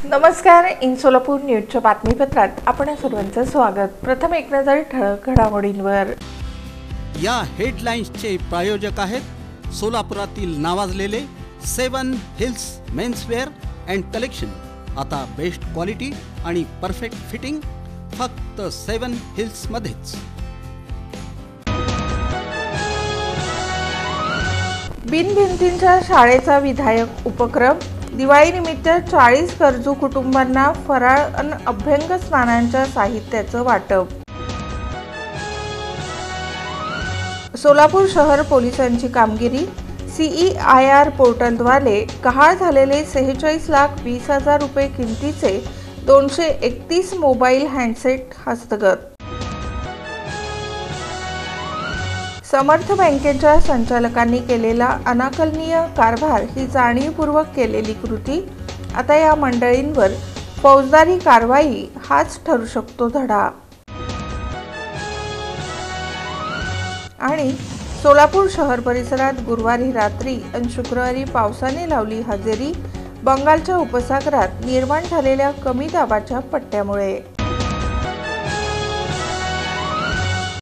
नमस्कार. इन सोलापूर न्यूजच्या बातमीपत्रात आपण सर्वांचं स्वागत. प्रथम एक नजर ठळक घडामोडींवर. या हेडलाईन्सचे प्रायोजक आहेत सोलापुरातील नावाजलेले 7 हिल्स मेन्सवेअर अँड कलेक्शन. आता बेस्ट क्वालिटी आणि परफेक्ट फिटिंग फक्त 7 हिल्स मध्येच. बिनभिंतींच्या शाळेचा विधायक उपक्रम. दिवाळीनिमित्त 40 गरजू कुटुंबांना फराळ अन् अभ्यंग स्नानांच्या साहित्याचं वाटप. सोलापूर शहर पोलिसांची कामगिरी. CEIR पोर्टलद्वारे गहाळ झालेले 46,20,000 रुपये किमतीचे 231 मोबाईल हँडसेट हस्तगत. समर्थ बँकेच्या संचालकांनी केलेला अनाकलनीय कारभार ही जाणीवपूर्वक केलेली कृती. आता या मंडळींवर फौजदारी कारवाई हाच ठरू शकतो धडा. आणि सोलापूर शहर परिसरात गुरुवारी रात्री आणि शुक्रवारी पावसाने लावली हजेरी. बंगालच्या उपसागरात निर्माण झालेल्या कमी दाबाच्या पट्ट्यामुळे